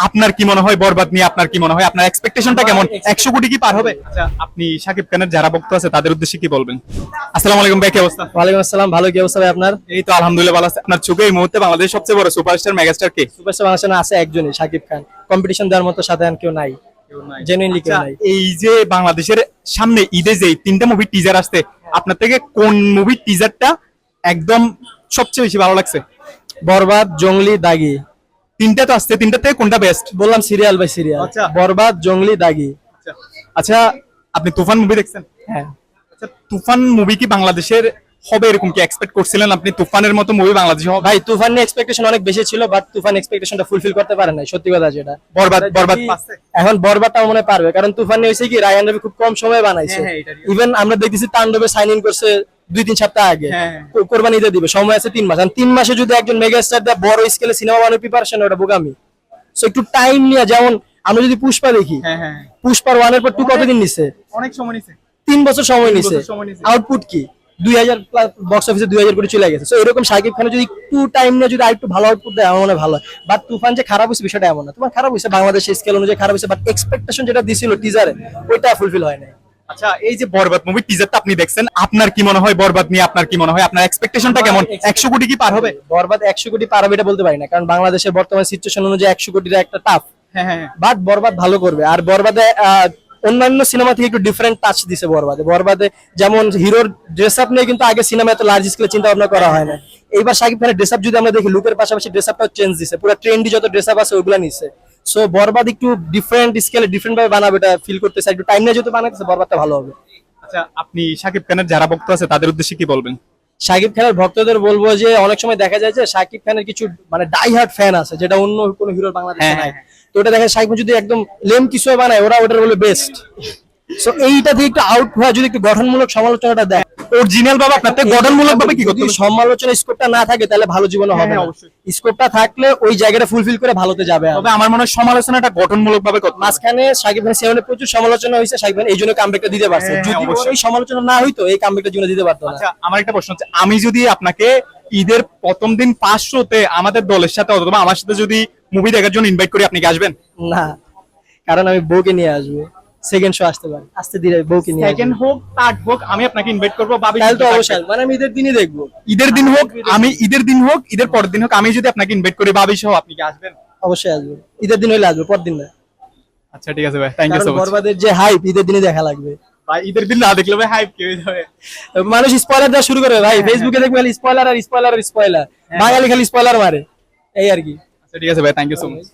আপনার কি মনে হয় বরবাদ নিয়ে, আপনার কি মনে হয়, আপনার এক্সপেকটেশনটা কেমন? 100 কোটি কি পার হবে? আচ্ছা, আপনি শাকিব খানের যারা ভক্ত আছে তাদের উদ্দেশ্যে কি বলবেন? আসসালামু আলাইকুম ভাই, কি অবস্থা? ওয়ালাইকুম আসসালাম, ভালো, কি অবস্থা ভাই আপনার? এই তো আলহামদুলিল্লাহ ভালো আছে। আপনার চোখে এই মুহূর্তে বাংলাদেশের সবচেয়ে বড় সুপারস্টার মেগাস্টার কে? সুপারস্টার বাংলাদেশে আছে একজনই, শাকিব খান। কম্পিটিশন দেওয়ার মতো সাথে আর কেউ নাই, জেনুইনলি কেউ আচ্ছা, নাই। এই যে বাংলাদেশের সামনে ঈদে যে তিনটা মুভি টিজার আসছে, আপনার থেকে কোন মুভি টিজারটা একদম সবচেয়ে বেশি ভালো লাগছে? বরবাদ, জঙ্গলি, দাগি। তিনটা তো আসছে, তিনটা থেকে কোনটা বেস্ট? বললাম সিরিয়াল বাই সিরিয়াল। আচ্ছা। বরবাদ, জঙ্গলি, দাগি। আচ্ছা, আপনি তুফান মুভি দেখছেন? হ্যাঁ, আচ্ছা, তুফান মুভি কি বাংলাদেশের হবে এরকম কি এক্সপেক্ট করছিলেন আপনি? তুফানের মতো মুভি বাংলাদেশে হবে? ভাই তুফান নিয়ে এক্সপেকটেশন অনেক বেশি ছিল, বাট তুফান এক্সপেকটেশনটা ফুলফিল করতে পারে নাই, সত্যি কথা যেটা। বরবাদ পাচ্ছে? এখন বরবাদটা মনে হয় পারবে, কারণ তুফান নিয়ে হয়েছে কি, রায়ান রবি খুব কম সময়ে বানাইছে। হ্যাঁ, এটারই। ইভেন আমরা দেখতেছি তাণ্ডবে সাইন ইন করছে 2-3 সপ্তাহ আগে। হ্যাঁ। কোরবানি ঈদে দিবে, সময় আছে 3 মাস। আর 3 মাসে যদি একজন মেগাস্টার দা বড় স্কেলে সিনেমা বানানোর প্রিপারেশন, ওটা বোকামি। সো একটু টাইম নিয়ে, যেমন আমরা যদি পুষ্পা দেখি, হ্যাঁ, পুষ্পার 1 এর পর 2 কতদিন নিছে? অনেক সময় নিছে। 3 বছর সময় 3 নিছে। বছর সময় নিছে। আউটপুট কি 2000 বক্স অফিসে 2000 কোটি চলে গেছে। সো এরকম শাকিব খান যদি একটু টাইম নিয়ে যদি আরেকটু ভালো আউটপুট দেয়, আমার মনে হয় ভালো। বাট তুফান যে খারাপ হয়েছে বিষয়টা এমন না। তোমার খারাপ হয়েছে বাংলাদেশের স্কেল অনুযায়ী খারাপ হয়েছে, বাট এক্সপেকটেশন যেটা দিছিল টিজারে, ওইটা ফুলফিল হয় নাই। আচ্ছা, এই যে বরবাদ মুভি টিজারটা আপনি দেখছেন, আপনার কি মনে হয় বরবাদ নিয়ে, আপনার কি মনে হয়, আপনার এক্সপেকটেশনটা কেমন? 100 কোটি কি পার হবে? বরবাদ 100 কোটি পার হবে এটা বলতে পারি না, কারণ বাংলাদেশের বর্তমান সিচুয়েশন অনুযায়ী 100 কোটির একটা টাফ। হ্যাঁ। বাট বরবাদ ভালো করবে। আর বরবাদে অন্যান্য সিনেমা থেকে একটু ডিফারেন্ট টাচ দিছে বরবাদে যেমন হিরোর ড্রেস আপ নিয়ে কিন্তু আগে সিনেমা এত লার্জ স্কেলে চিন্তা ভাবনা করা হয় না। এইবার শাকিব খানের ড্রেস আপ যদি আমরা দেখি, লুকের পাশাপাশি ড্রেস আপটাও চেঞ্জ দিছে, পুরো ট্রেন্ডি যত ড্রেস আপ আছে ওগুলা নিছে। সো বরবাদ একটু ডিফারেন্ট স্কেলে ডিফারেন্ট ভাবে বানাবে, এটা ফিল করতেছে। একটু টাইম নিয়ে যেহেতু বানাইতেছে, বরবাদটা ভালো হবে। আচ্ছা, আপনি শাকিব খানের যারা ভক্ত আছে তাদের উদ্দেশ্যে কি বলবেন? শাকিব খানের ভক্তদের বলবো যে অনেক সময় দেখা যায় যে শাকিব খানের কিছু মানে ডাই হার্ট ফ্যান আছে, যেটা অন্য কোনো হিরোর বাংলাদেশে নাই। তো ওটা দেখা যায় শাকিব খান যদি একদম লেম কিছু বানায়, ওরা ওটার বলে বেস্ট। সো এইটা থেকে একটু আউট হওয়া, যদি একটু গঠনমূলক সমালোচনাটা দেয়, অরিজিনাল ভাবে আপনার থেকে গঠনমূলক ভাবে কি করতে যদি হবে? সমালোচনা স্কোপটা না থাকে, তাহলে ভালো জীবনে হবে হ্যাঁ, না। অবশ্যই। স্কোপটা থাকলে ওই জায়গাটা ফুলফিল করে ভালোতে যাবে। তবে আমার মনে হয় সমালোচনাটা গঠনমূলক ভাবে করতে হবে। মাঝখানে শাকিব খানের সেখানে প্রচুর সমালোচনা হয়েছে, শাকিব খান এই জন্য কামব্যাকটা দিতে পারছে। হ্যাঁ, যদি অবশ্যই। এই সমালোচনা না হইতো, এই কামব্যাকটা জীবনে দিতে পারতো না। আচ্ছা, আমার একটা প্রশ্ন হচ্ছে, আমি যদি আপনাকে ঈদের প্রথম দিন 500-তে আমাদের দলের সাথে অথবা আমার সাথে যদি মুভি দেখার জন্য ইনভাইট করি, আপনি কি আসবেন? না, কারণ আমি বউকে নিয়ে আসবো। সেকেন্ড শো আসতে পারে, আসতে দিলে বউকে নিয়ে সেকেন্ড হোক, থার্ড হোক, আমি আপনাকে ইনভাইট করবো। ভাবি তাহলে তো অবশ্যই, মানে আমি ঈদের দিনই দেখবো। ঈদের দিন হোক, ঈদের দিন হোক, ঈদের পরের দিন হোক, আমি যদি আপনাকে ইনভাইট করি ভাবি সহ, আপনি কি আসবেন? অবশ্যই আসবো, ঈদের দিন হইলে আসবো, পর দিন না। আচ্ছা, ঠিক আছে ভাই, থ্যাংক ইউ কারণ সো মাচ। বরবাদের যে হাইপ, ঈদের দিনে দেখা লাগবে। ভাই ঈদের দিন না দেখলে ভাই হাইপ কি হয়ে যাবে? মানুষ স্পয়লার দেওয়া শুরু করে ভাই, ফেসবুকে দেখবে খালি স্পয়লার আর স্পয়লার আর স্পয়লার, বাঙালি খালি স্পয়লার মারে, এই আর কি। আচ্ছা, ঠিক আছে ভাই, থ্যাংক ইউ সো মাচ।